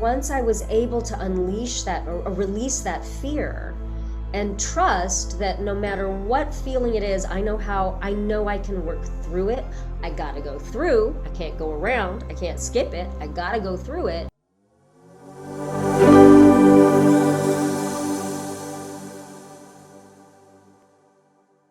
once I was able to unleash that or release that fear and trust that no matter what feeling it is, I know I can work through it. I gotta go through. I can't go around. I can't skip it. I gotta go through it.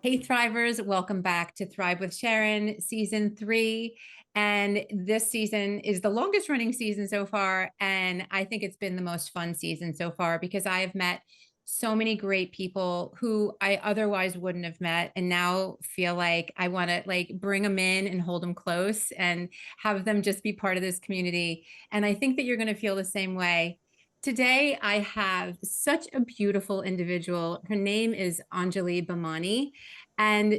Hey Thrivers, welcome back to Thrive with Sharon, season 3. And this season is the longest running season so far. And I think it's been the most fun season so far because I have met so many great people who I otherwise wouldn't have met, and now feel like I want to bring them in and hold them close and have them just be part of this community. And I think that you're going to feel the same way. Today, I have such a beautiful individual. Her name is Anjali Bhimani, and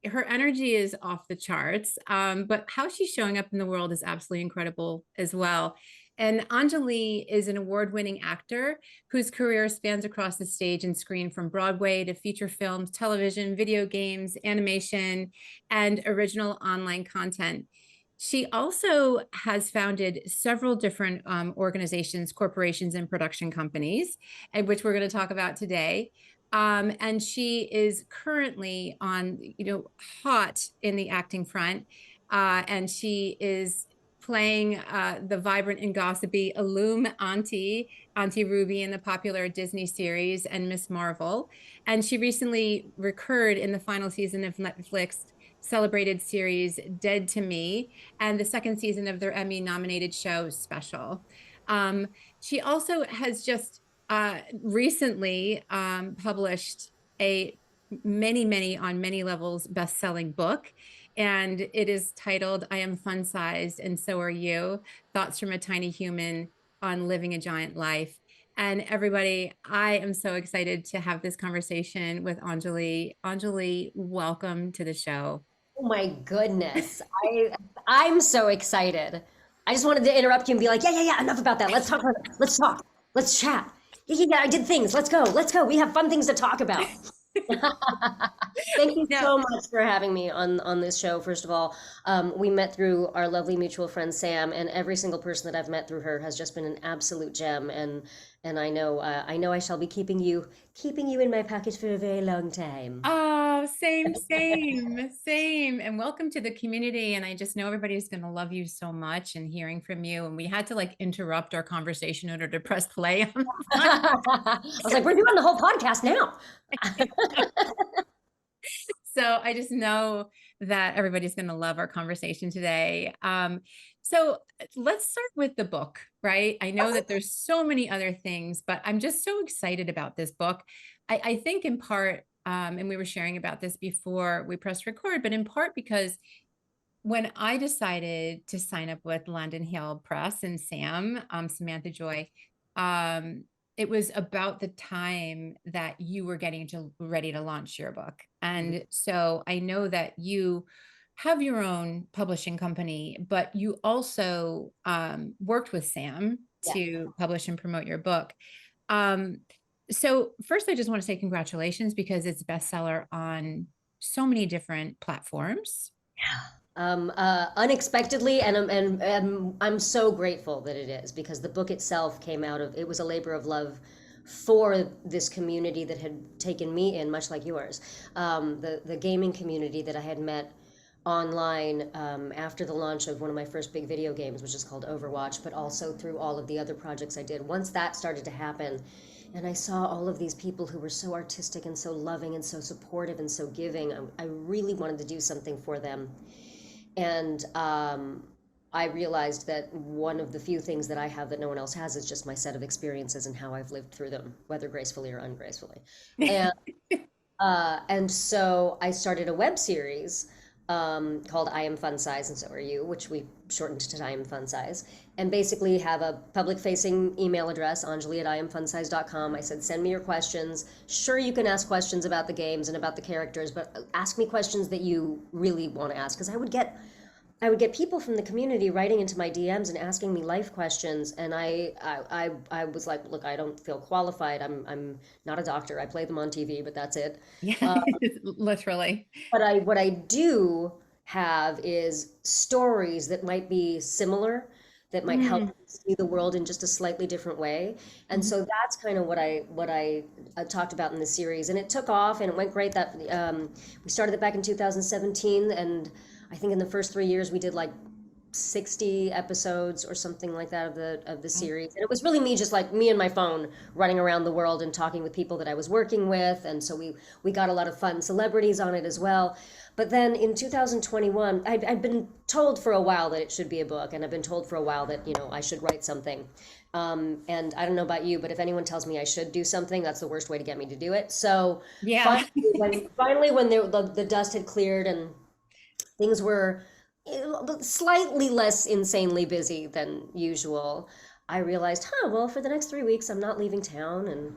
her energy is off the charts, but how she's showing up in the world is absolutely incredible as well. And Anjali is an award-winning actor whose career spans across the stage and screen, from Broadway to feature films, television, video games, animation, and original online content. She also has founded several different organizations, corporations, and production companies, which we're going to talk about today. And she is currently on, hot in the acting front. And she is playing the vibrant and gossipy Illume Auntie Ruby in the popular Disney series and Miss Marvel. And she recently recurred in the final season of Netflix celebrated series Dead to Me and the second season of their Emmy-nominated show Special. She also has just recently published a many on many levels best-selling book, and it is titled I Am Fun Sized and So Are You: Thoughts from a Tiny Human on Living a Giant Life. And everybody, I am so excited to have this conversation with Anjali. Anjali, welcome to the show. Oh my goodness. I'm so excited. I just wanted to interrupt you and be like, yeah, enough about that. Let's talk about it. Let's talk. Let's chat. Yeah, I did things. Let's go. Let's go. We have fun things to talk about. Thank you so much for having me on this show. First of all, we met through our lovely mutual friend Sam, and every single person that I've met through her has just been an absolute gem. And I know I shall be keeping you in my pocket for a very long time. Oh, same. And welcome to the community. And I just know everybody's going to love you so much and hearing from you. And we had to interrupt our conversation in order to press play. I was like, we're doing the whole podcast now. So I just know that everybody's going to love our conversation today. So let's start with the book, right? I know that there's so many other things, but I'm just so excited about this book. I think in part, and we were sharing about this before we pressed record, but in part because when I decided to sign up with London Hill Press and Samantha Joy, it was about the time that you were ready to launch your book. And so I know that you have your own publishing company, but you also worked with Sam to publish and promote your book. So first, I just want to say congratulations, because it's a bestseller on so many different platforms. Unexpectedly, and I'm so grateful that it is, because the book itself it was a labor of love for this community that had taken me in, much like yours. The gaming community that I had met online after the launch of one of my first big video games, which is called Overwatch, but also through all of the other projects I did. Once that started to happen, and I saw all of these people who were so artistic and so loving and so supportive and so giving, I really wanted to do something for them. And I realized that one of the few things that I have that no one else has is just my set of experiences and how I've lived through them, whether gracefully or ungracefully. And so I started a web series called I Am Fun Size and So Are You, which we shortened to I Am Fun Size, and basically have a public-facing email address, anjali@iamfunsize.com. I said, send me your questions. Sure, you can ask questions about the games and about the characters, but ask me questions that you really want to ask, because I would get people from the community writing into my DMs and asking me life questions, and I was like, look, I don't feel qualified. I'm not a doctor. I play them on TV, but that's it. Yeah, literally. But what I do have is stories that might be similar that might help you see the world in just a slightly different way. And so that's kind of what I talked about in the series, and it took off and it went great. That we started it back in 2017, and I think in the first 3 years we did like 60 episodes or something like that of the series. And it was really me, just like me and my phone, running around the world and talking with people that I was working with. And so we got a lot of fun celebrities on it as well. But then in 2021, I'd been told for a while that it should be a book, and I've been told for a while that, I should write something. And I don't know about you, but if anyone tells me I should do something, that's the worst way to get me to do it. So Yeah. finally, when the dust had cleared and things were slightly less insanely busy than usual, I realized, well, for the next 3 weeks, I'm not leaving town, and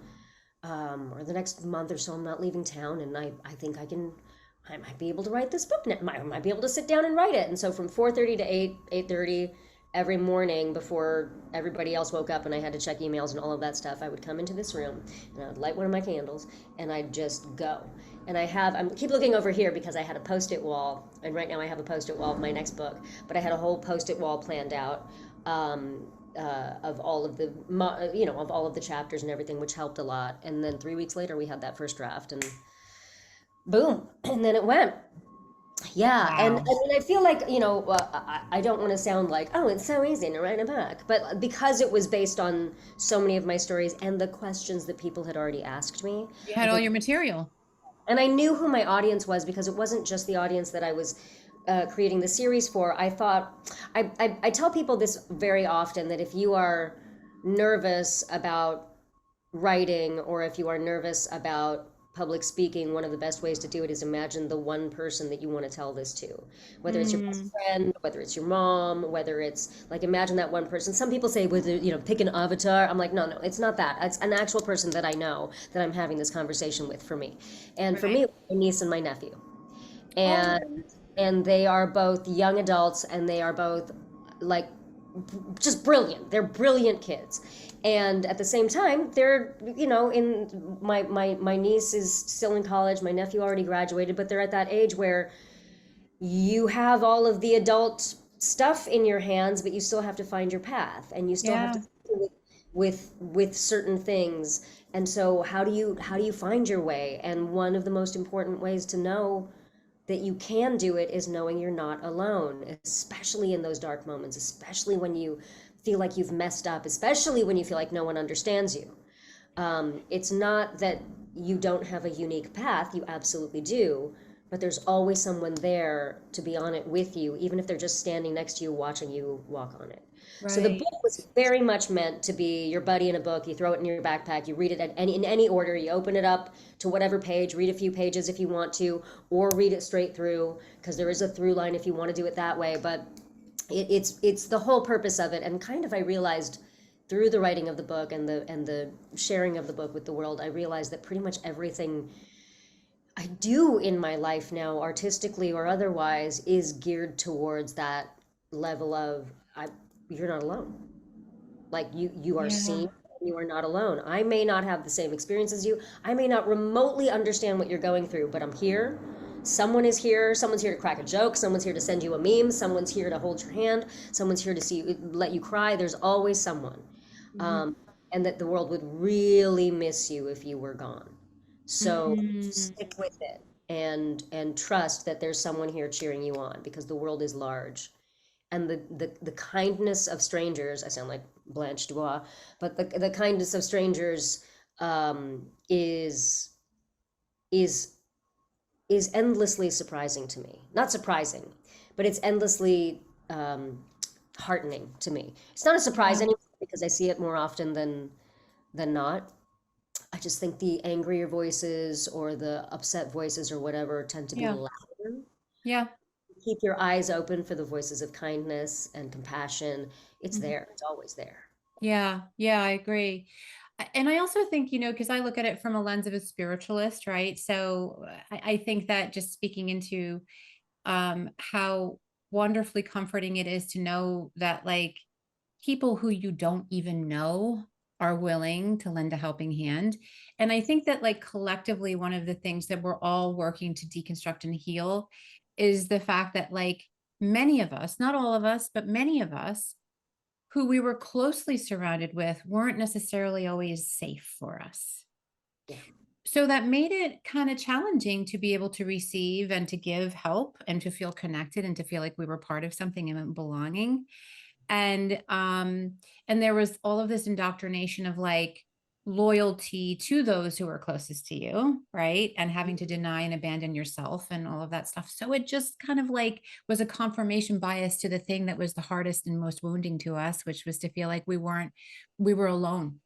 or the next month or so, I'm not leaving town, and I think I might be able to write this book now. I might be able to sit down and write it. And so from 4:30 to 8:30 every morning before everybody else woke up and I had to check emails and all of that stuff, I would come into this room and I would light one of my candles and I'd just go. And I keep looking over here because I had a post-it wall, and right now I have a post-it wall of my next book, but I had a whole post-it wall planned out of all of of all of the chapters and everything, which helped a lot. And then 3 weeks later, we had that first draft, and boom, and then it went. Yeah, and Wow. I mean, I feel like, I don't want to sound like, oh, it's so easy to write a book, but because it was based on so many of my stories and the questions that people had already asked me, You I had all think, your material. and I knew who my audience was because it wasn't just the audience that I was creating the series for. I thought, I tell people this very often, that if you are nervous about writing, or if you are nervous about public speaking, one of the best ways to do it is imagine the one person that you want to tell this to, whether it's your best Mm, friend, whether it's your mom, whether it's like, imagine that one person. Some people say, with pick an avatar. I'm like, no, it's not that. It's an actual person that I know, that I'm having this conversation with, for me. And for right. me, my niece and my nephew, and Oh, they are both young adults, and they are both like just brilliant. They're brilliant kids. And at the same time, they're, in my niece is still in college, my nephew already graduated, but they're at that age where you have all of the adult stuff in your hands, but you still have to find your path, and you still have to yeah. deal with certain things. And so how do you find your way? And one of the most important ways to know that you can do it is knowing you're not alone, especially in those dark moments, especially when you feel like you've messed up, especially when you feel like no one understands you. It's not that you don't have a unique path, you absolutely do, but there's always someone there to be on it with you, even if they're just standing next to you watching you walk on it. So the Right. book was very much meant to be your buddy in a book. You throw it in your backpack, you read it in any order, you open it up to whatever page, read a few pages if you want to, or read it straight through, because there is a through line if you want to do it that way. But it's the whole purpose of it. And kind of, I realized through the writing of the book and the sharing of the book with the world, I realized that pretty much everything I do in my life now, artistically or otherwise, is geared towards that level of, you're not alone. Like, you are Yeah. seen, you are not alone. I may not have the same experience as you. I may not remotely understand what you're going through, but I'm here. Someone is here. Someone's here to crack a joke. Someone's here to send you a meme. Someone's here to hold your hand. Someone's here to let you cry. There's always someone. Mhm. Um, and that the world would really miss you if you were gone. So Mm, stick with it, and trust that there's someone here cheering you on, because the world is large, and the kindness of strangers. I sound like Blanche Dubois, but the kindness of strangers, is is is endlessly surprising to me. Not surprising, but it's endlessly heartening to me. It's not a surprise yeah. anymore because I see it more often than not. I just think the angrier voices or the upset voices or whatever tend to be Yeah. louder. Yeah. Keep your eyes open for the voices of kindness and compassion. It's Mhm. there. It's always there. Yeah. Yeah. I agree. And I also think, because I look at it from a lens of a spiritualist, right? So I think that just speaking into how wonderfully comforting it is to know that, like, people who you don't even know are willing to lend a helping hand. And I think that, like, collectively, one of the things that we're all working to deconstruct and heal is the fact that, like, many of us, not all of us, but many of us who we were closely surrounded with weren't necessarily always safe for us. Yeah. So that made it kind of challenging to be able to receive and to give help and to feel connected and to feel like we were part of something and belonging. And there was all of this indoctrination of like loyalty to those who are closest to you, right? And having to deny and abandon yourself and all of that stuff. So it just kind of like was a confirmation bias to the thing that was the hardest and most wounding to us, which was to feel like we were alone.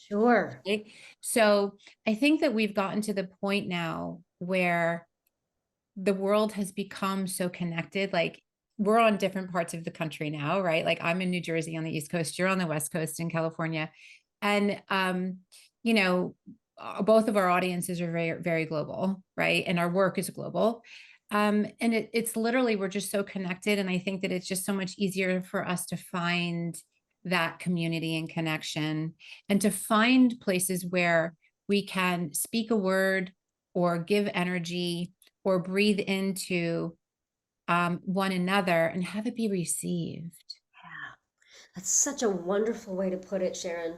Sure. Right? So I think that we've gotten to the point now where the world has become so connected. Like we're on different parts of the country now, right? Like I'm in New Jersey on the East Coast, you're on the West Coast in California. And, you know, both of our audiences are very, very global, right? And our work is global. And it's literally, we're just so connected. And I think that it's just so much easier for us to find that community and connection and to find places where we can speak a word or give energy or breathe into one another and have it be received. Yeah. That's such a wonderful way to put it, Sharon.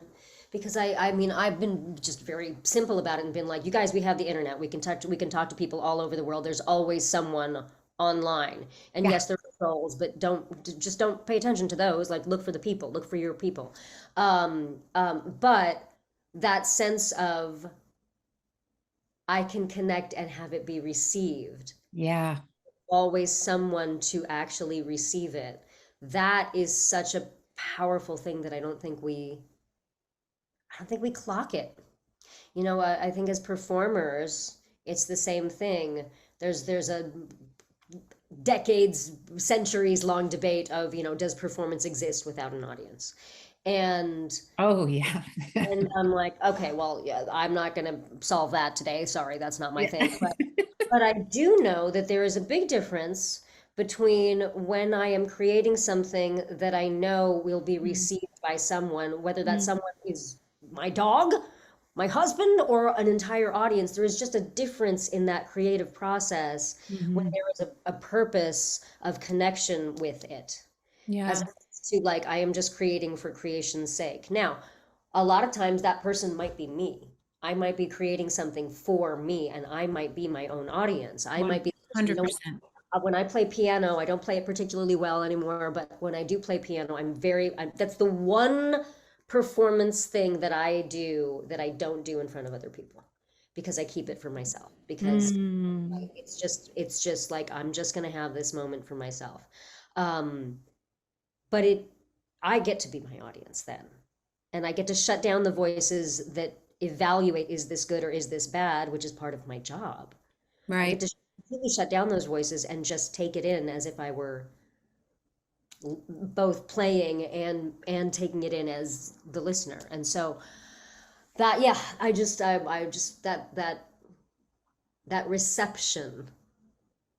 Because I mean, I've been just very simple about it and been like, you guys, we have the internet. We can talk to people all over the world. There's always someone online. And Yeah. yes, there are trolls, but just don't pay attention to those. Like, look for the people, look for your people. But that sense of I can connect and have it be received, Yeah. always someone to actually receive it. That is such a powerful thing that I don't think we clock it. You know, I think as performers, it's the same thing. There's a decades, centuries long debate of, you know, does performance exist without an audience? And Oh, yeah. and I'm like, okay, well, yeah, I'm not going to solve that today. Sorry, that's not my thing. But I do know that there is a big difference between when I am creating something that I know will be received by someone, whether that Mm. someone is my dog, my husband, or an entire audience. There is just a difference in that creative process when Mhm. there is a purpose of connection with it, as Yeah. opposed to like I am just creating for creation's sake. Now, a lot of times that person might be me. I might be creating something for me, and I might be my own audience. I might be the person, you know, 100%. when I play piano, I don't play it particularly well anymore, but when I do play piano, that's the one performance thing that I do that I don't do in front of other people because I keep it for myself because Mm. it's just like I'm just going to have this moment for myself. Um, but it I get to be my audience then. And I get to shut down the voices that evaluate is this good or is this bad, which is part of my job. I get Right. to completely shut down those voices and just take it in as if I were both playing and taking it in as the listener. And so that yeah, I just that reception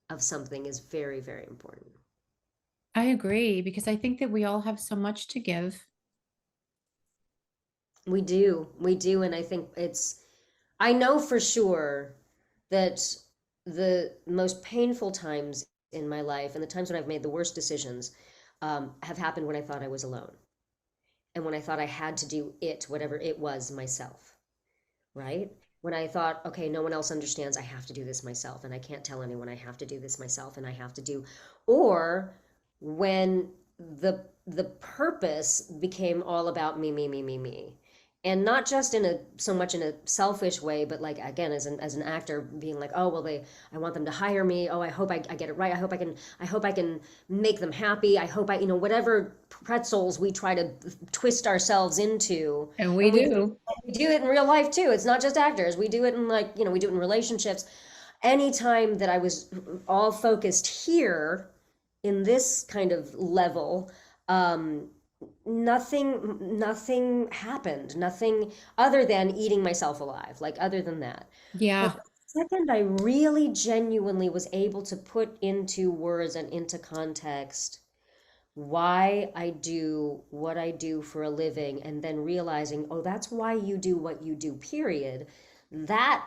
of something is very, very important. I agree because I think that we all have so much to give. We do, and I think I know for sure that the most painful times in my life and the times when I've made the worst decisions have happened when I thought I was alone and when I thought I had to do it, whatever it was, myself, right? When I thought, okay, no one else understands, I have to do this myself, and I can't tell anyone I have to do this myself, and I have to do, or when the purpose became all about me, me, me, me, me, and not just in a so much in a selfish way, but like again as an actor being like, oh well, I want them to hire me. Oh, I hope I get it right. I hope I can make them happy. I hope I, you know, whatever pretzels we try to twist ourselves into, And we and do. we do it in real life too. It's not just actors. We do it in like, you know, we do it in relationships. Anytime that I was all focused here in this kind of level, um, nothing happened. Nothing other than eating myself alive. Like other than that. But Yeah. the second I really genuinely was able to put into words and into context why I do what I do for a living, and then realizing, oh, that's why you do what you do, period. That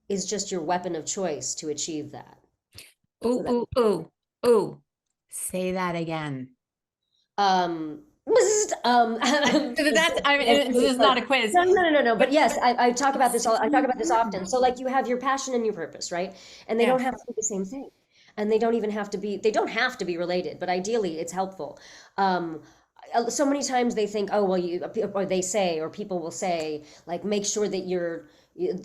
is just your weapon of choice to achieve that. So Oh, that, oh, oh, oh. Say that again. um, So that's, I mean, this is not a quiz. No. But yes, I talk about this. I talk about this often. So like you have your passion and your purpose, right? And they don't Yes. have to be the same thing, and they don't even have to be. They don't have to be related, but ideally, it's helpful. Um, so many times they think, oh well, or they say, or people will say, like, make sure that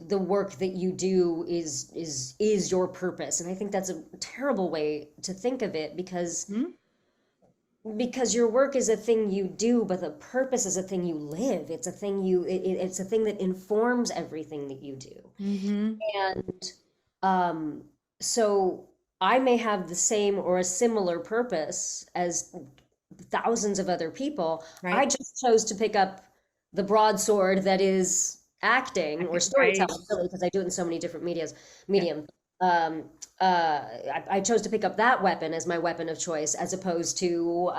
the work that you do is your purpose, and I think that's a terrible way to think of it Hmm? because your work is a thing you do, but the purpose is a thing you live. It's a thing it's a thing that informs everything that you do. Mm-hmm. And um, so I may have the same or a similar purpose as thousands of other people. I Right. just chose to pick up the broadsword that is acting or Right. storytelling, really, because I do it in so many different Yeah. mediums. Um, I chose to pick up that weapon as my weapon of choice, as opposed to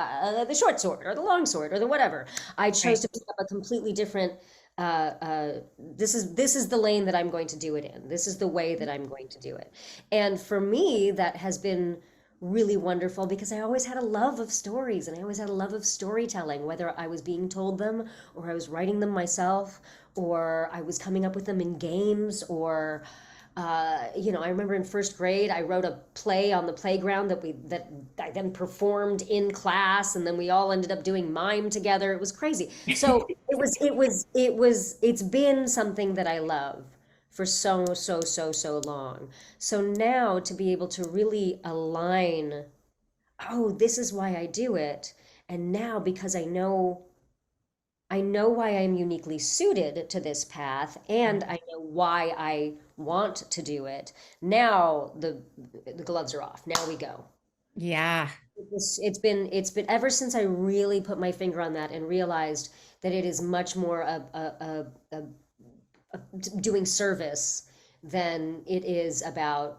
the short sword or the long sword or the whatever. I chose Right. to pick up a completely different. This is the lane that I'm going to do it in. This is the way that I'm going to do it. And for me, that has been really wonderful because I always had a love of stories and I always had a love of storytelling, whether I was being told them or I was writing them myself or I was coming up with them in games or I remember in first grade I wrote a play on the playground that I then performed in class, and then we all ended up doing mime together. It was crazy. So it's been something that I love for so long. So now to be able to really align, oh, this is why I do it, and now because I know why I'm uniquely suited to this path, and I know why I want to do it. Now the gloves are off. Now we go. Yeah. It's been ever since I really put my finger on that and realized that it is much more doing service than it is about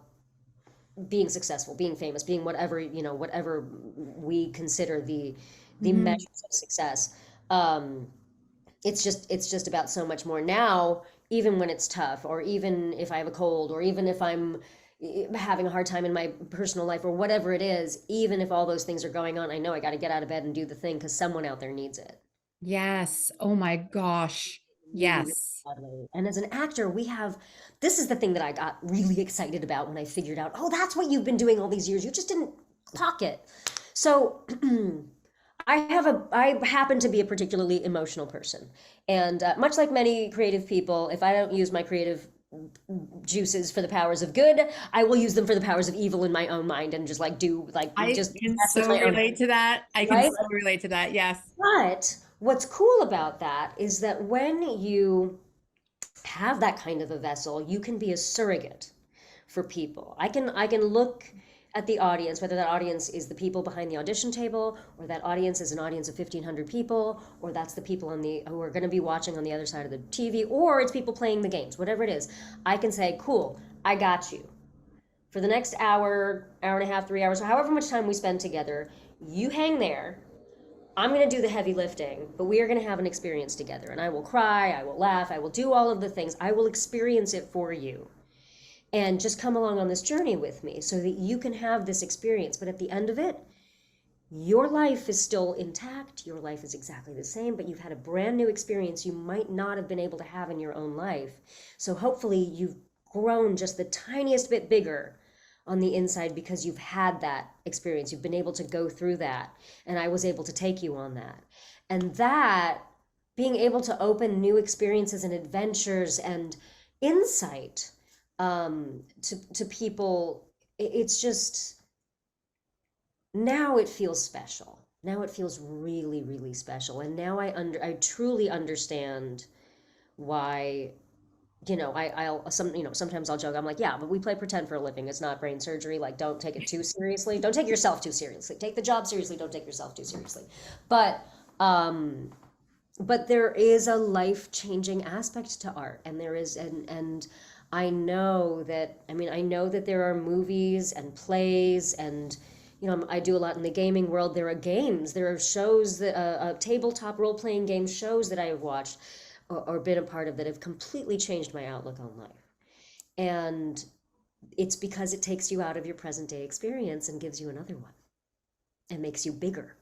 being successful, being famous, being whatever we consider the Mm-hmm. measures of success. Um, it's just about so much more now, even when it's tough, or even if I have a cold, or even if I'm having a hard time in my personal life, or whatever it is. Even if all those things are going on, I know I got to get out of bed and do the thing because someone out there needs it Yes. Oh my gosh. really, really Yes. badly. And as an actor, we have this is the thing that I got really excited about when I figured out, oh, that's what you've been doing all these years. You just didn't clock it. So I happen to be a particularly emotional person. And much like many creative people, if I don't use my creative juices for the powers of good, I will use them for the powers of evil in my own mind and just I just can mess with so my own relate head, to that. I can right? so relate to that. Yes. But what's cool about that is that when you have that kind of a vessel, you can be a surrogate for people. I can look at the audience, whether that audience is the people behind the audition table, or that audience is an audience of 1,500 people, or that's the people who are going to be watching on the other side of the TV, or it's people playing the games, whatever it is. I can say, cool, I got you. For the next hour and a half, 3 hours, however much time we spend together, you hang there. I'm going to do the heavy lifting, but we are going to have an experience together. And I will cry, I will laugh, I will do all of the things. I will experience it for you. And just come along on this journey with me so that you can have this experience. But at the end of it, your life is still intact. Your life is exactly the same, but you've had a brand new experience you might not have been able to have in your own life. So hopefully you've grown just the tiniest bit bigger on the inside because you've had that experience. You've been able to go through that. And I was able to take you on that. And that, being able to open new experiences and adventures and insight to people, it's just, now it feels special. Now it feels really, really special. And now I truly understand why, sometimes I'll joke. I'm like, yeah, but we play pretend for a living. It's not brain surgery. Like, don't take it too seriously. Don't take yourself too seriously. Take the job seriously. Don't take yourself too seriously. But um, but there is a life-changing aspect to art, and there is, and I know that there are movies and plays, and I do a lot in the gaming world. There are games, there are shows that tabletop role-playing game shows that I have watched or been a part of that have completely changed my outlook on life. And it's because it takes you out of your present day experience and gives you another one and makes you bigger.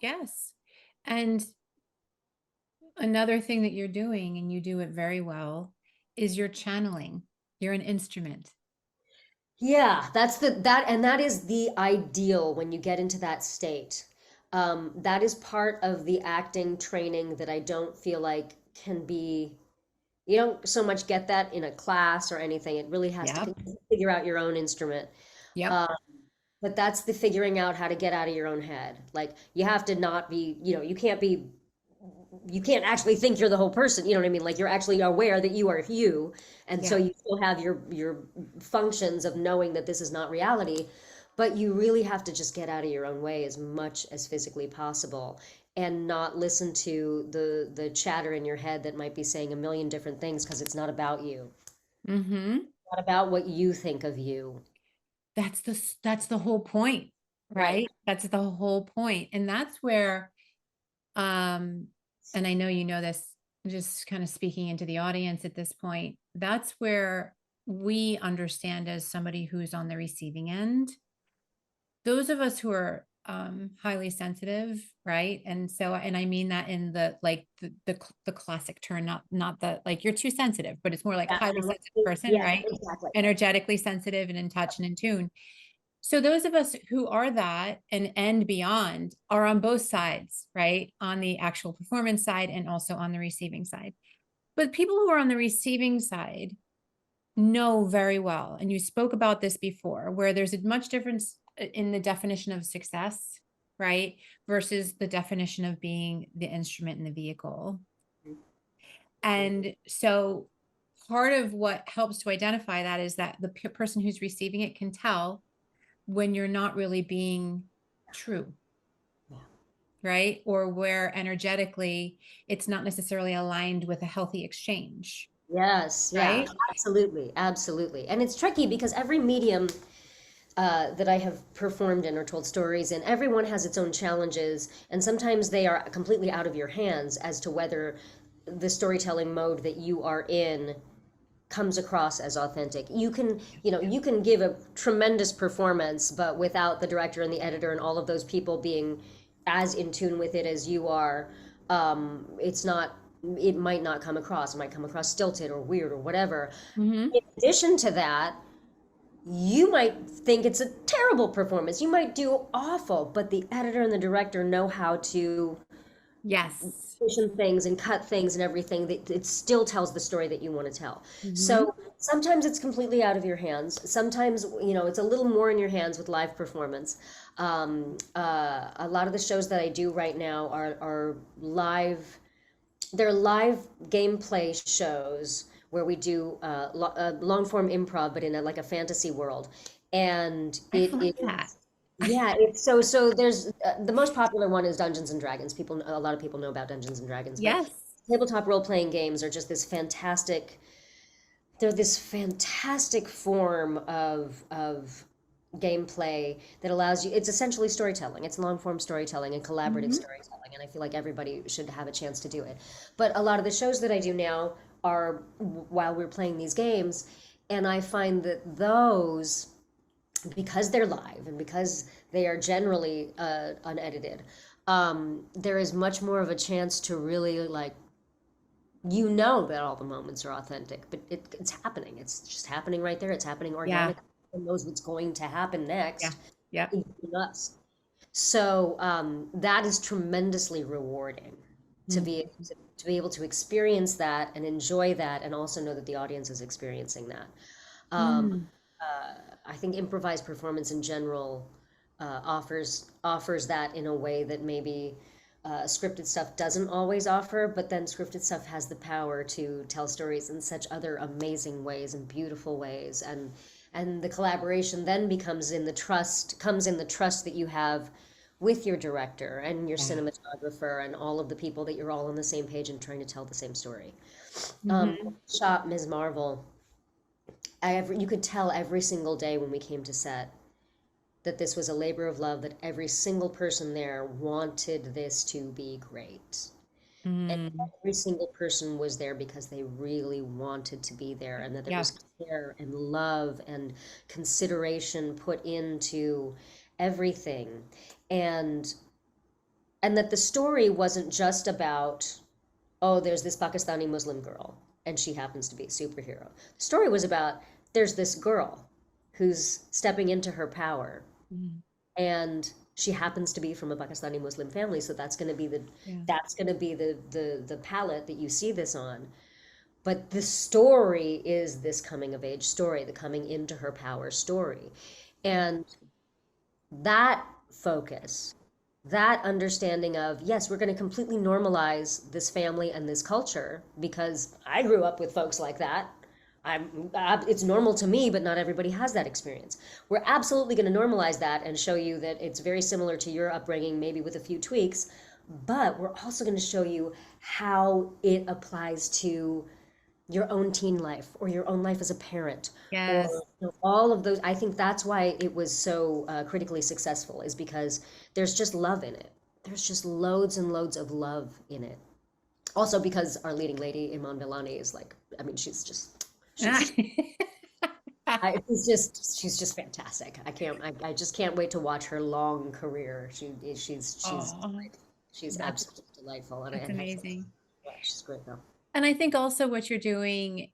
Yes. And another thing that you're doing, and you do it very well, is you're channeling. You're an instrument. Yeah, that is the ideal when you get into that state. That is part of the acting training that I don't feel like can be, you don't so much get that in a class or anything. It really has to Yep. figure out your own instrument. Yep. Um, but that's the figuring out how to get out of your own head. Like you have to not be, you can't actually think you're the whole person. You know what I mean? Like you're actually aware that you are you, and so Yeah. you still have your functions of knowing that this is not reality, but you really have to just get out of your own way as much as physically possible and not listen to the chatter in your head that might be saying a million different things because it's not about you. Mm-hmm. Not about what you think of you. That's the whole point, Right. right? That's the whole point. And that's where, um, and I know you know this, just kind of speaking into the audience at this point, that's where we understand, as somebody who's on the receiving end, those of us who are highly sensitive, right? And so, and I mean that in the like the classic term, not the like you're too sensitive, but it's more like Yeah. highly sensitive person, Yeah, right? exactly. Energetically sensitive and in touch and in tune. So those of us who are that and beyond are on both sides, right? On the actual performance side and also on the receiving side. But people who are on the receiving side know very well, and you spoke about this before, where there's a much difference in the definition of success, right? Versus the definition of being the instrument in the vehicle. And so part of what helps to identify that is that the person who's receiving it can tell when you're not really being true, Yeah. right? Or where energetically it's not necessarily aligned with a healthy exchange, Yes, yeah, right? absolutely, absolutely. And it's tricky because every medium that I have performed in or told stories in, everyone has its own challenges, and sometimes they are completely out of your hands as to whether the storytelling mode that you are in comes across as authentic. You can give a tremendous performance, but without the director and the editor and all of those people being as in tune with it as you are, it's not. It might not come across. It might come across stilted or weird or whatever. Mm-hmm. In addition to that, you might think it's a terrible performance. You might do awful, but the editor and the director know how to Yes. position things and cut things and everything that it still tells the story that you want to tell. Mm-hmm. So sometimes it's completely out of your hands. Sometimes, it's a little more in your hands with live performance. A lot of the shows that I do right now are live. They're live gameplay shows where we do long form improv, but in like a fantasy world. And I it love that. is, yeah, it's so there's the most popular one is Dungeons and Dragons. A lot of people know about Dungeons and Dragons, but Yes. tabletop role playing games are just they're this fantastic form of gameplay that allows you, it's essentially storytelling, it's long form storytelling and collaborative Mm-hmm. storytelling, and I feel like everybody should have a chance to do it. But a lot of the shows that I do now are while we're playing these games, and I find that those, because they're live and because they are generally unedited, there is much more of a chance to really like, that all the moments are authentic, but it's happening. It's just happening right there. It's happening Yeah. organically. Who knows what's going to happen Yeah. next, Yep. including us. So that is tremendously rewarding to be Mm-hmm. to be able to experience that and enjoy that, and also know that the audience is experiencing that. Um, Mm. I think improvised performance in general offers that in a way that maybe scripted stuff doesn't always offer. But then scripted stuff has the power to tell stories in such other amazing ways and beautiful ways, and the collaboration then comes in the trust that you have with your director and your Yeah. cinematographer and all of the people that you're all on the same page and trying to tell the same story. Mm-hmm. Shot Ms. Marvel, you could tell every single day when we came to set that this was a labor of love, that every single person there wanted this to be great. And Mm. every single person was there because they really wanted to be there, and that there Yeah. was care and love and consideration put into everything. And and that the story wasn't just about, oh, there's this Pakistani Muslim girl and she happens to be a superhero. The story was about, there's this girl who's stepping into her power, Mm. and she happens to be from a Pakistani Muslim family, so that's going to be the Yeah. that's going to be the palette that you see this on. But the story is this coming of age story, the coming into her power story. And that focus, that understanding of, yes, we're going to completely normalize this family and this culture because I grew up with folks like that. It's normal to me, but not everybody has that experience. We're absolutely going to normalize that and show you that it's very similar to your upbringing, maybe with a few tweaks, but we're also going to show you how it applies to your own teen life or your own life as a parent, or Yes. all of those. I think that's why it was so critically successful, is because there's just love in it. There's just loads and loads of love in it. Also because our leading lady, Iman Vellani, is like, I mean, she's she's just fantastic. I just can't wait to watch her long career. Oh, She's that's absolutely delightful, and that's amazing. yeah, she's great though. And I think also what you're doing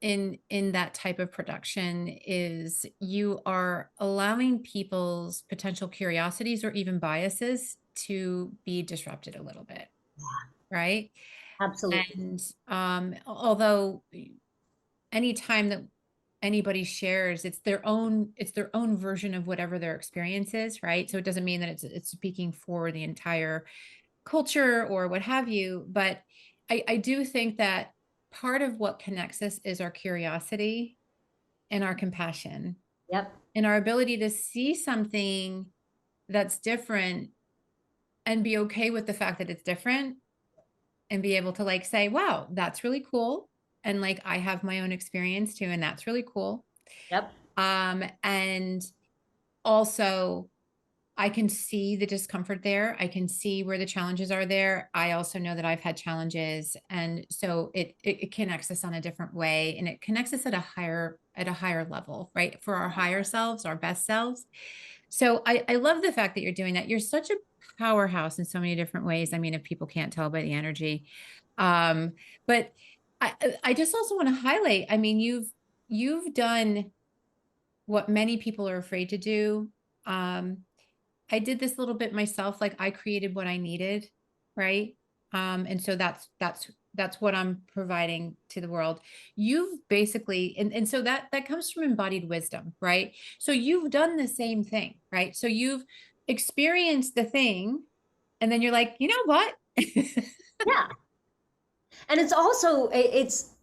in that type of production is you are allowing people's potential curiosities or even biases to be disrupted a little bit, right? Absolutely. And although anytime that anybody shares, it's their own version of whatever their experience is, right? So it doesn't mean that it's speaking for the entire culture or what have you, but I do think that part of what connects us is our curiosity and our compassion Yep. and our ability to see something that's different and be okay with the fact that it's different, and be able to like say, wow, that's really cool. And like, I have my own experience too, and that's really cool. Yep. And also I can see the discomfort there. I can see where the challenges are there. I also know that I've had challenges. And so it connects us on a different way, and it connects us at a higher level, right? For our higher selves, our best selves. So I love the fact that you're doing that. You're such a powerhouse in so many different ways. I mean, if people can't tell by the energy. But I just also want to highlight, I mean, you've done what many people are afraid to do. I did this little bit myself. Like, I created what I needed, right? And so that's what I'm providing to the world. You've basically, and so that comes from embodied wisdom, right? So you've done the same thing, right? So you've experienced the thing, and then you're like, you know what? Yeah. And it's also it's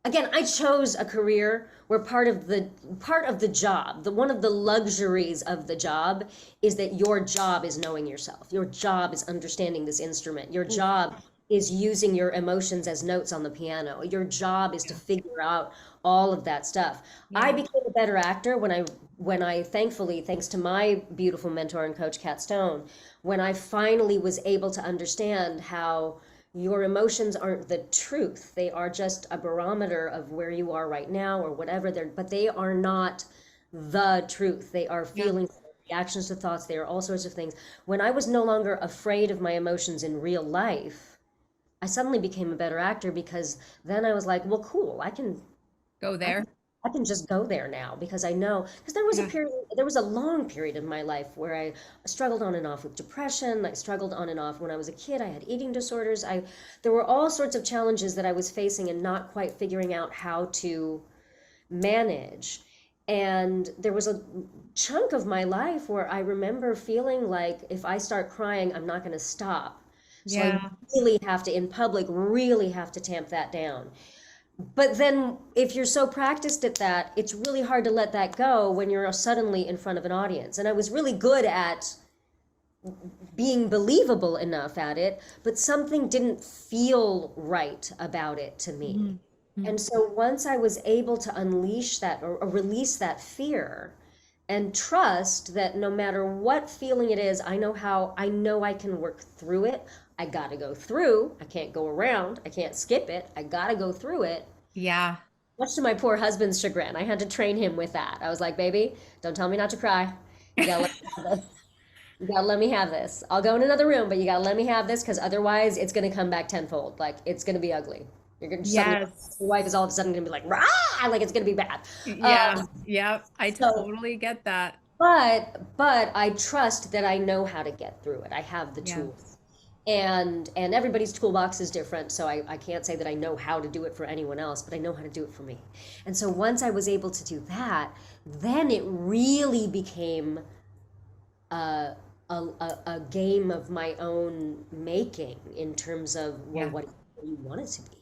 again, I chose a career where part of the job, the one of the luxuries of the job, is that your job is knowing yourself. Your job is understanding this instrument. Your job is using your emotions as notes on the piano. Your job is to figure out all of that stuff. I Yeah. became a better actor when I thankfully, thanks to my beautiful mentor and coach Kat Stone, when I finally was able to understand how your emotions aren't the truth. They are just a barometer of where you are right now or whatever but they are not the truth. They are Yeah. feelings, reactions to thoughts, they are all sorts of things. When I was no longer afraid of my emotions in real life, I suddenly became a better actor, because then I was like, well, cool, Go I there. can I can just go there now, because I know, because there was a long period in my life where I struggled on and off with depression. I struggled on and off when I was a kid. I had eating disorders. There were all sorts of challenges that I was facing and not quite figuring out how to manage. And there was a chunk of my life where I remember feeling like, if I start crying, I'm not going to stop. So I Yeah. really have to, in public, really have to tamp that down. But then if you're so practiced at that, it's really hard to let that go when you're suddenly in front of an audience. And I was really good at being believable enough at it, but something didn't feel right about it to me. Mhm. And so once I was able to unleash that, or release that fear, and trust that no matter what feeling it is, I know I can work through it. I got to go through. I can't go around. I can't skip it. I got to go through it. Yeah. Much to my poor husband's chagrin, I had to train him with that. I was like, baby, don't tell me not to cry. You gotta let me have this. You gotta let me have this. I'll go in another room, but you gotta let me have this because otherwise it's gonna come back tenfold. Like it's gonna be ugly. You're gonna suddenly, Yes. your wife is all of a sudden gonna be like, rah, like it's gonna be bad. Yeah. Yeah. I So, totally get that. but I trust that I know how to get through it. I have the Yeah. tools. And everybody's toolbox is different, so I can't say that I know how to do it for anyone else, but I know how to do it for me. And so once I was able to do that, then it really became a, a game of my own making in terms of, well, Yeah. what do you want it to be?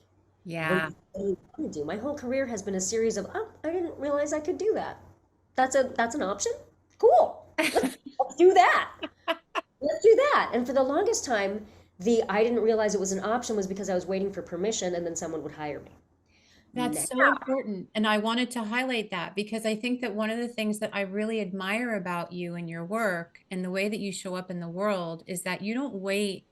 Yeah. What do you want to do? My whole career has been a series of, oh, I didn't realize I could do that. That's an option. Cool. Let's do that. Let's do that. And for the longest time, the I didn't realize it was an option was because I was waiting for permission and then someone would hire me. That's so important. And I wanted to highlight that because I think that one of the things that I really admire about you and your work and the way that you show up in the world is that you don't wait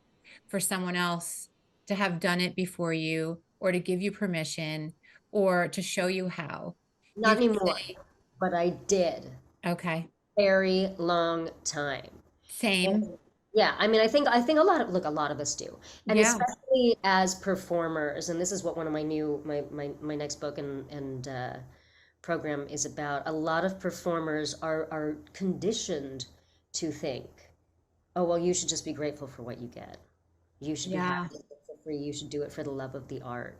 for someone else to have done it before you or to give you permission or to show you how. You Not can anymore, say, but I did. okay, Very long time. same. And yeah, I mean, I think a lot of look, a lot of us do, and Yeah. especially as performers. And this is what one of my new my next book and program is about. A lot of performers are conditioned to think, oh well, you should just be grateful for what you get. You should be Yeah. happy for free. You should do it for the love of the art.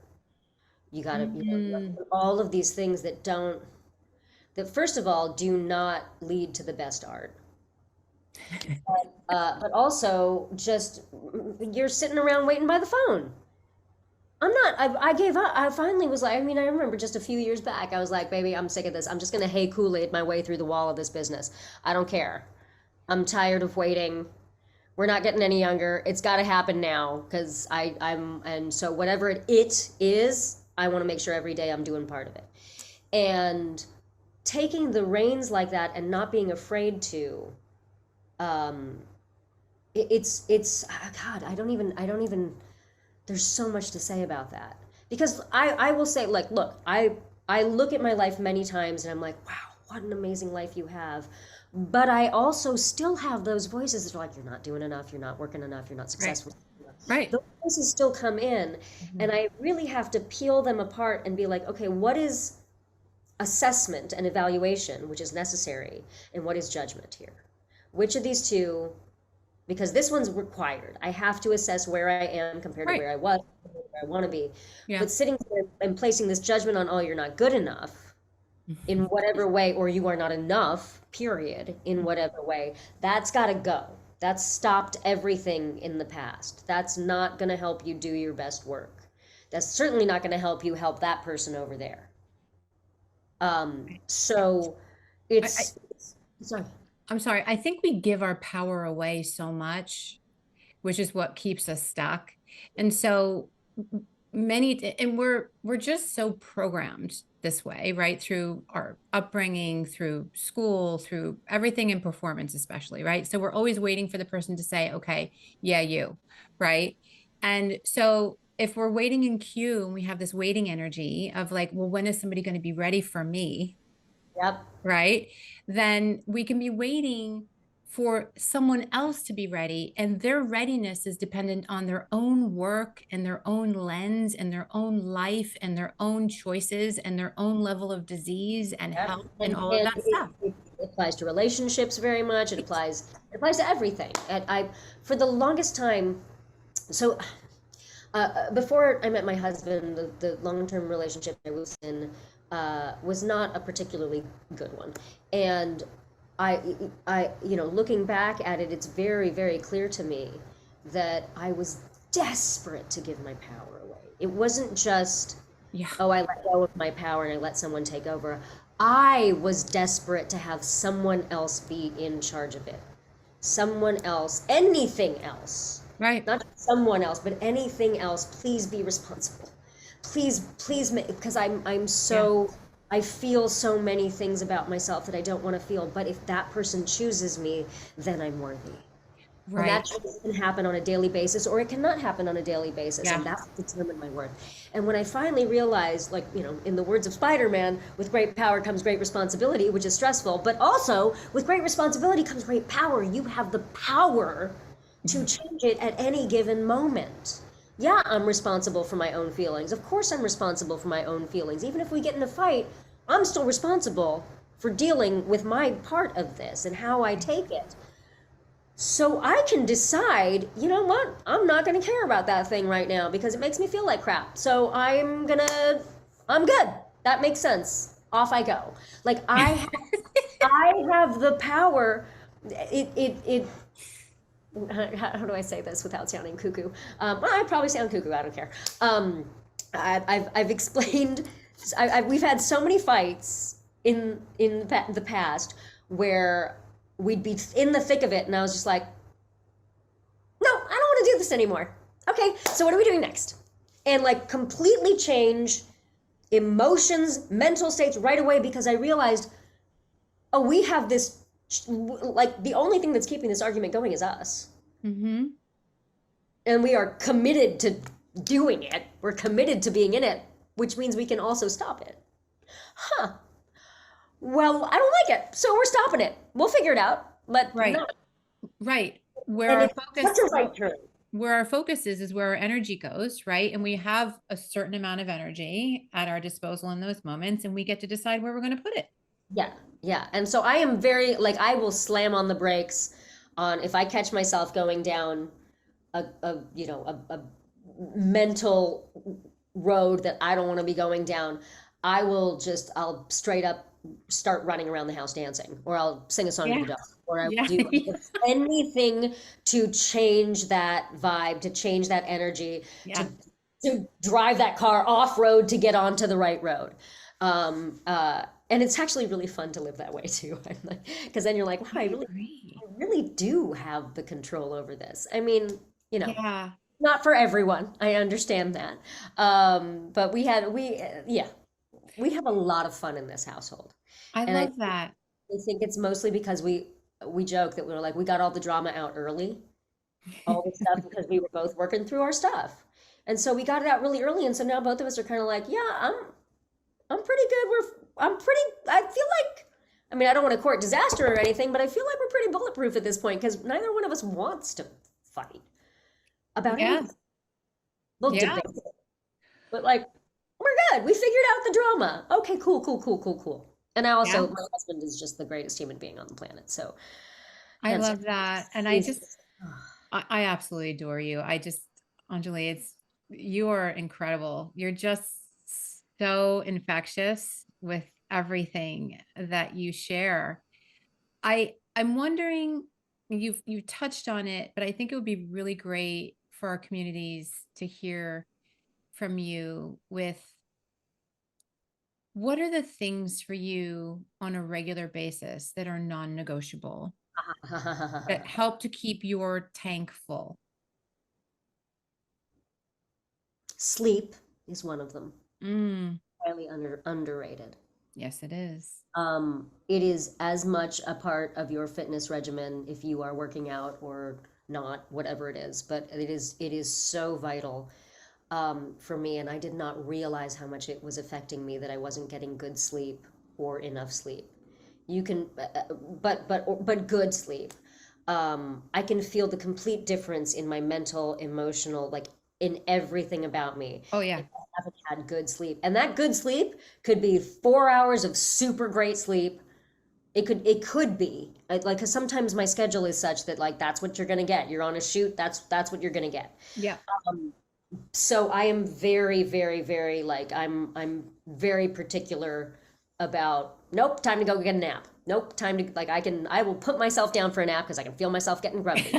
You got to, Mhm. all of these things that don't, that first of all do not lead to the best art. But also just you're sitting around waiting by the phone. I'm not, I gave up. I finally was like, I mean, I remember just a few years back, I was like, baby, I'm sick of this. I'm just going to Hey Kool-Aid my way through the wall of this business. I don't care. I'm tired of waiting. We're not getting any younger. It's got to happen now because and so whatever it is, I want to make sure every day I'm doing part of it. And taking the reins like that and not being afraid to, um, it's God, I don't even there's so much to say about that because I will say like look, I look at my life many times and I'm like, wow, what an amazing life you have, but I also still have those voices that are like, you're not doing enough, you're not working enough, you're not Right. successful enough. Right. Those voices still come in, and Mhm. I really have to peel them apart and be like, okay, what is assessment and evaluation, which is necessary, and what is judgment here? Which of these two, because this one's required. I have to assess where I am compared to Right. where I was, where I want to be. Yeah. But sitting there and placing this judgment on, oh, you're not good enough in whatever way, or you are not enough, period, in whatever way, that's got to go. That's stopped everything in the past. That's not going to help you do your best work. That's certainly not going to help you help that person over there. So I, I, it's sorry. I'm sorry. I think we give our power away so much, which is what keeps us stuck. And so many, and we're just so programmed this way, right? Through our upbringing, through school, through everything in performance, especially, right? So we're always waiting for the person to say, okay, yeah, you, right? And so if we're waiting in queue and we have this waiting energy of like, well, when is somebody going to be ready for me? Yep. Right? Then we can be waiting for someone else to be ready, and their readiness is dependent on their own work and their own lens and their own life and their own choices and their own level of disease and Yep. health and And all of and that stuff. it applies to relationships very much. It applies to everything. And I for the longest time, so before I met my husband, the long-term relationship I was in was not a particularly good one. And I, looking back at it, it's very, very clear to me that I was desperate to give my power away. It wasn't just, Yeah. oh, I let go of my power and I let someone take over. I was desperate to have someone else be in charge of it. Someone else, anything else, Right. not just someone else, but anything else. Please be responsible. Please, because I'm Yeah. so, I feel so many things about myself that I don't want to feel. But if that person chooses me, then I'm worthy. And that Right. choice can happen on a daily basis, or it cannot happen on a daily basis. Yeah. And that will determine my worth. And when I finally realized, like, in the words of Spider-Man, with great power comes great responsibility, which is stressful, but also with great responsibility comes great power. You have the power to change it at any given moment. Yeah, I'm responsible for my own feelings. Of course, I'm responsible for my own feelings. Even if we get in a fight, I'm still responsible for dealing with my part of this and how I take it. So I can decide, you know what? I'm not going to care about that thing right now because it makes me feel like crap. So I'm good. That makes sense. Off I go. Like I have the power. It how do I say this without sounding cuckoo? Well, I probably sound cuckoo. I don't care. I've explained. We've had so many fights in the past where we'd be in the thick of it, and I was just like, no, I don't want to do this anymore. Okay, so what are we doing next? And like completely change emotions, mental states right away because I realized, oh, we have this, like the only thing that's keeping this argument going is us. Mm-hmm. And we are committed to doing it. We're committed to being in it, which means we can also stop it. Huh. Well, I don't like it, so we're stopping it. We'll figure it out. But Right. no. Right. Where And our it's focus such a right turn. where our focus is where our energy goes, right? And we have a certain amount of energy at our disposal in those moments, and we get to decide where we're going to put it. Yeah, yeah. And so I am very, like, I will slam on the brakes on if I catch myself going down a mental road that I don't want to be going down. I'll straight up start running around the house dancing, or I'll sing a song to Yeah. the dog, or I Yeah. do anything to change that vibe, to change that energy, Yeah. to drive that car off road to get onto the right road. And it's actually really fun to live that way too. Because then you're like, wow, I agree. I really do have the control over this. I mean, Yeah. not for everyone. I understand that. But we have a lot of fun in this household. I And love that. I think it's mostly because we joke that we were like, we got all the drama out early, all the stuff because we were both working through our stuff. And so we got it out really early. And so now both of us are kind of like, yeah, I'm pretty good. I feel like, I mean, I don't want to court disaster or anything, but I feel like we're pretty bulletproof at this point because neither one of us wants to fight about Yeah. anything. We'll Yeah. debate it. But like, we're good. We figured out the drama. Okay, cool, cool, cool, cool, cool. And I Yeah. also, my husband is just the greatest human being on the planet. So, I and so love that. And I absolutely adore you. Anjali, you're incredible. You're just so infectious with everything that you share. I'm wondering, you touched on it, but I think it would be really great for our communities to hear from you with what are the things for you on a regular basis that are non-negotiable that help to keep your tank full? sleep is one of them. Mm, Highly underrated. yes, it is. It is as much a part of your fitness regimen if you are working out or not, whatever it is. But it is so vital for me, and I did not realize how much it was affecting me that I wasn't getting good sleep or enough sleep. You can, but good sleep. I can feel the complete difference in my mental, emotional, like in everything about me Oh yeah. if I haven't had good sleep. And that good sleep could be 4 hours of super great sleep. It could be like, because sometimes my schedule is such that like that's what you're gonna get. You're on a shoot. That's what you're gonna get. Yeah. So I am very, very, very like I'm very particular about nope, time to go get a nap. Nope, time to like I will put myself down for a nap because I can feel myself getting grumpy.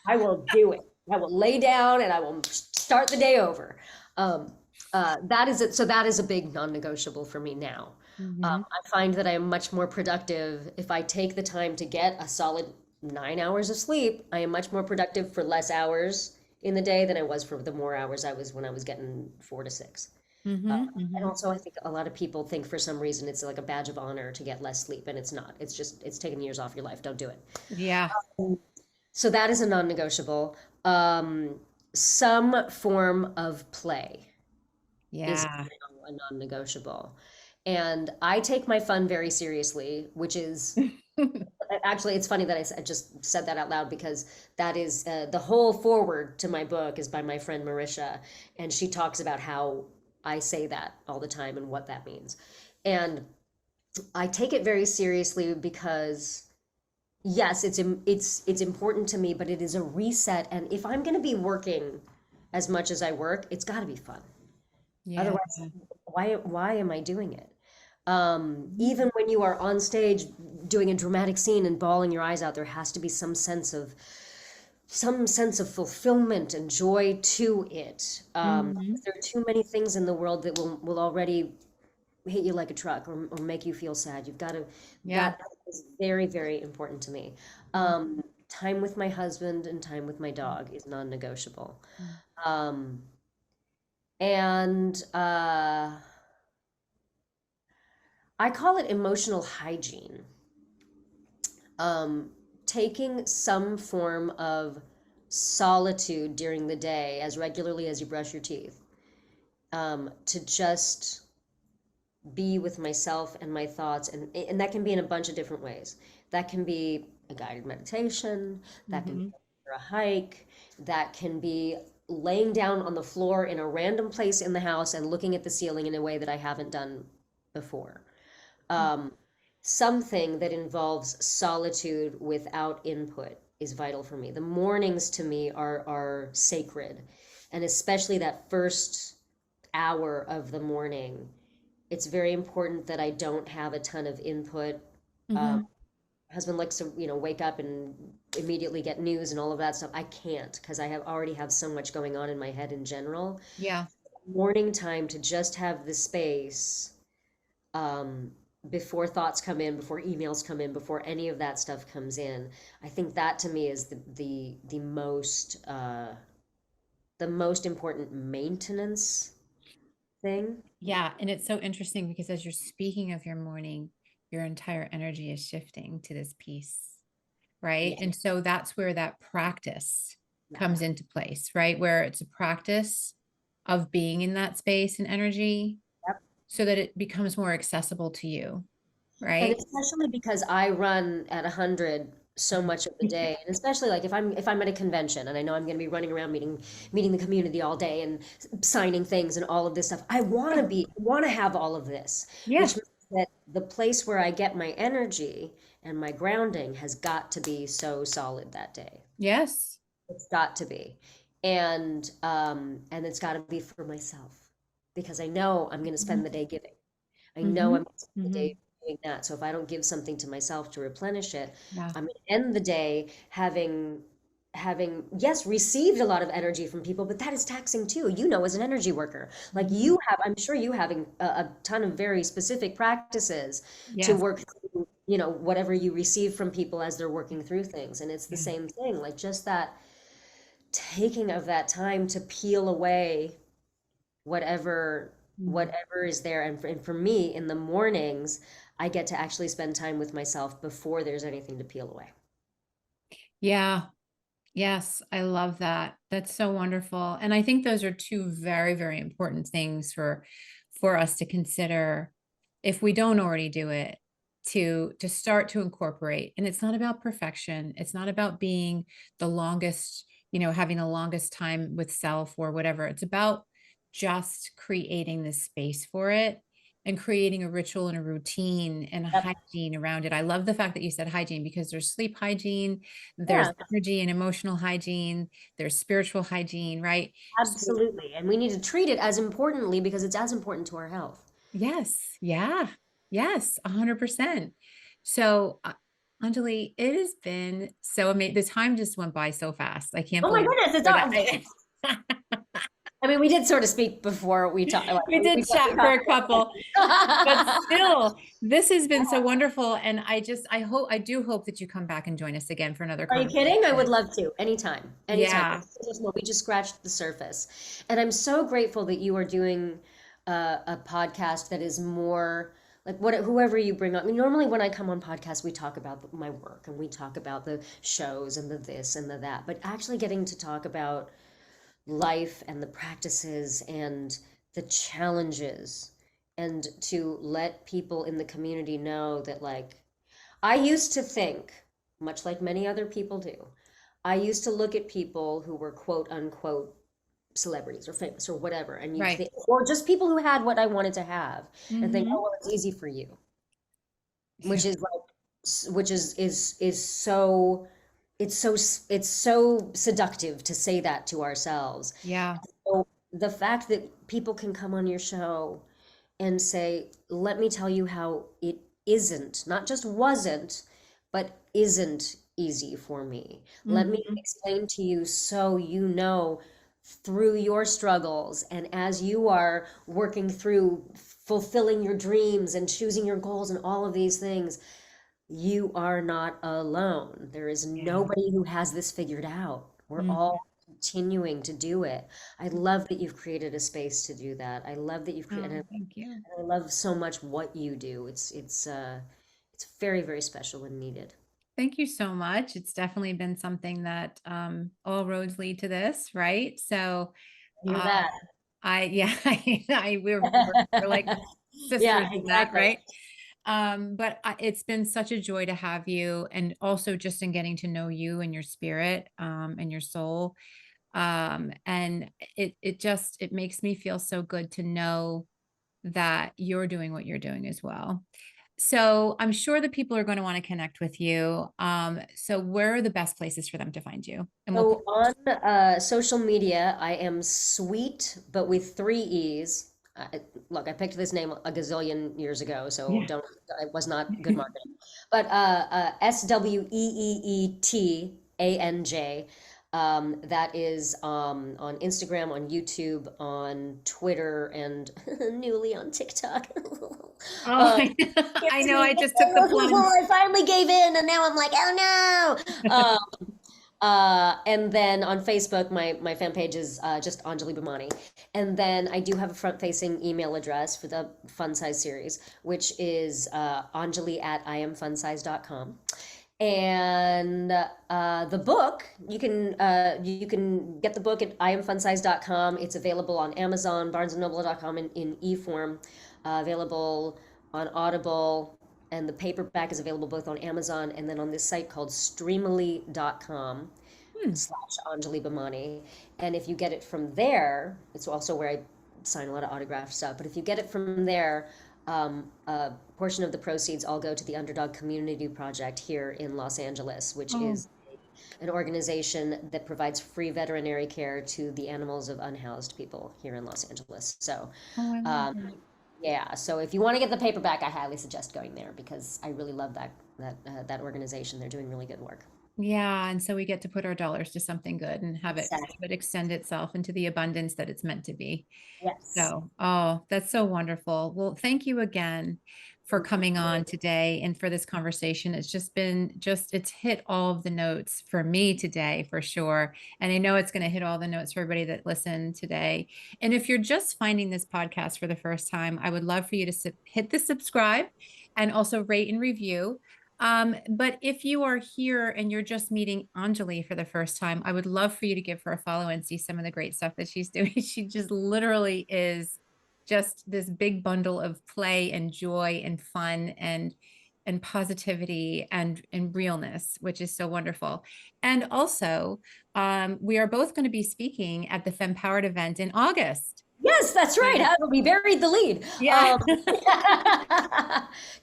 I will do it. I will lay down and I will start the day over. That is it. So that is a big non-negotiable for me now. Mhm. I find that I am much more productive if I take the time to get a solid 9 hours of sleep. I am much more productive for less hours in the day than I was for the more hours I was when I was getting 4 to 6. Mhm. And Mhm. also, I think a lot of people think for some reason it's like a badge of honor to get less sleep, and it's not. It's taking years off your life. Don't do it. Yeah. So that is a non-negotiable. Some form of play is Yeah. a non-negotiable. And I take my fun very seriously, which is actually, it's funny that I just said that out loud because that is the whole foreword to my book is by my friend Marisha, and she talks about how I say that all the time and what that means. And I take it very seriously because yes, it's important to me, but it is a reset. And if I'm going to be working as much as I work, it's got to be fun. Yeah. Otherwise, why am I doing it? Even when you are on stage doing a dramatic scene and bawling your eyes out, there has to be some sense of fulfillment and joy to it. Mhm. There are too many things in the world that will already hit you like a truck or make you feel sad. You've got to, Yeah. that is very, very important to me. Time with my husband and time with my dog is non-negotiable. Mhm. Um, and I call it emotional hygiene. Um, Taking some form of solitude during the day as regularly as you brush your teeth, to just be with myself and my thoughts, and that can be in a bunch of different ways. That can be a guided meditation, that can be Mhm. a hike, that can be laying down on the floor in a random place in the house and looking at the ceiling in a way that I haven't done before. um, Something that involves solitude without input is vital for me. The mornings to me are sacred, and especially that first hour of the morning, it's very important that I don't have a ton of input. Um, Mhm. Husband likes to, wake up and immediately get news and all of that stuff. I can't because I have already have so much going on in my head in general. Yeah. Morning time to just have the space, um, before thoughts come in, before emails come in, before any of that stuff comes in. I think that to me is the most important maintenance thing. Yeah. And it's so interesting because as you're speaking of your morning, your entire energy is shifting to this piece, right? Yeah, And so that's where that practice yeah. comes into place, right? Where it's a practice of being in that space and energy Yep. so that it becomes more accessible to you, And right? especially because I run at 100 so much of the day, and especially like if I'm at a convention and I know I'm going to be running around meeting the community all day and signing things and all of this stuff, I want to have all of this, which Yeah. means that the place where I get my energy and my grounding has got to be so solid that day. Yes. It's got to be. And it's got to be for myself because I know I'm going to spend the day giving. I know Mm-hmm. I'm going to spend the Mm-hmm. day doing that. So if I don't give something to myself to replenish it, Yeah. I'm going to end the day having yes received a lot of energy from people, but that is taxing too, as an energy worker. Like Mhm. I'm sure you having a ton of very specific practices to Yes. work through, whatever you receive from people as they're working through things. And it's the Yeah. same thing, like just that taking of that time to peel away whatever Mm. whatever is there. And for me in the mornings, I get to actually spend time with myself before there's anything to peel away. Yeah. Yes. I love that. That's so wonderful. And I think those are two very, very important things for us to consider if we don't already do it to start to incorporate. And it's not about perfection. It's not about being the longest, having the longest time with self or whatever. It's about just creating this space for it and creating a ritual and a routine and a Yep. hygiene around it. I love the fact that you said hygiene because there's sleep hygiene, there's Yeah, energy and emotional hygiene, there's spiritual hygiene, right? So absolutely. And we need to treat it as importantly because it's as important to our health. yes, yeah, yes, 100%. So, Anjali, it has been so amazing. The time just went by so fast. I can't Oh my believe goodness, it's that all. I mean, we did sort of speak before we talked. Like, we we did chat for a couple, but talked. still, this has been so wonderful. And I do hope that you come back and join us again for another Are you kidding? I would conversation. love to. Anytime. Anytime. Yeah. We just scratched the surface. And I'm so grateful that you are doing a podcast that is more like whoever you bring on. I mean, normally when I come on podcasts, we talk about my work and we talk about the shows and the this and the that, but actually getting to talk about life and the practices and the challenges, and to let people in the community know that, like, I used to think, much like many other people do, I used to look at people who were quote unquote celebrities or famous or whatever, and you Right. think, or just people who had what I wanted to have, and think, oh, Hmm. well, it's easy for you, which Yeah. is like, which is so, it's so seductive to say that to ourselves. Yeah. So the fact that people can come on your show and say, let me tell you how it isn't, not just wasn't, but isn't easy for me. Let me Hmm. explain to you so you know, through your struggles and as you are working through fulfilling your dreams and choosing your goals and all of these things, you are not alone. There is Yeah. nobody who has this figured out. We're Mhm. all continuing to do it. I love that you've created a space to do that. I love that you've Oh, created, thank you. and I love so much what you do. It's very, very special and needed. Thank you so much. It's definitely been something that all roads lead to this, right? So I hear uh, that. yeah, we're like Yeah, sisters in that, exactly. right? But it's been such a joy to have you, and also just in getting to know you and your spirit and your soul. And it makes me feel so good to know that you're doing what you're doing as well. So I'm sure that people are going to want to connect with you. So where are the best places for them to find you? And we'll put, So on social media, I am sweet, but with three E's. Look, I picked this name a gazillion years ago, so yeah. don't, it was not good marketing. But SWEETANJ. That is on Instagram, on YouTube, on Twitter, and newly on TikTok. Oh, um, I Gets know. me. I just took the plunge. I finally gave in, and now I'm like, oh no. And then on Facebook, my fan page is just Anjali Bhimani. And then I do have a front-facing email address for the Fun Size series, which is Anjali at iamfunsize.com. And the book, you can get the book at iamfunsize.com. It's available on Amazon, barnesandnoble.com in e-form, available on Audible, and the paperback is available both on Amazon and then on this site called streamily.com Hmm. slash Anjali Bhimani. And if you get it from there, it's also where I sign a lot of autograph stuff. But if you get it from there, a portion of the proceeds all go to the Underdog Community Project here in Los Angeles, which Oh, is an organization that provides free veterinary care to the animals of unhoused people here in Los Angeles. So, oh, I love um, that. yeah. So if you want to get the paperback, I highly suggest going there because I really love that organization. They're doing really good work. Yeah, and so we get to put our dollars to something good and Exactly. have it extend itself into the abundance that it's meant to be. Yes. So, oh, that's so wonderful. Well, thank you again for Thank you. coming on today and for this conversation. It's just been it's hit all of the notes for me today for sure. And I know it's going to hit all the notes for everybody that listened today. And if you're just finding this podcast for the first time, I would love for you to hit the subscribe and also rate and review. But if you are here and you're just meeting Anjali for the first time, I would love for you to give her a follow and see some of the great stuff that she's doing. She just literally is just this big bundle of play and joy and fun and positivity and realness, which is so wonderful. And also, we are both going to be speaking at the Fempowered event in August. Yes, that's right. So, We buried the lead. yeah.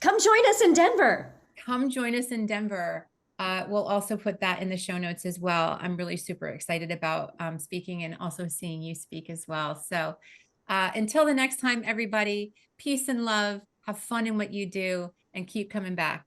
Come join us in Denver. Come join us in Denver. We'll also put that in the show notes as well. I'm really super excited about speaking and also seeing you speak as well. So until the next time, everybody, peace and love. Have fun in what you do and keep coming back.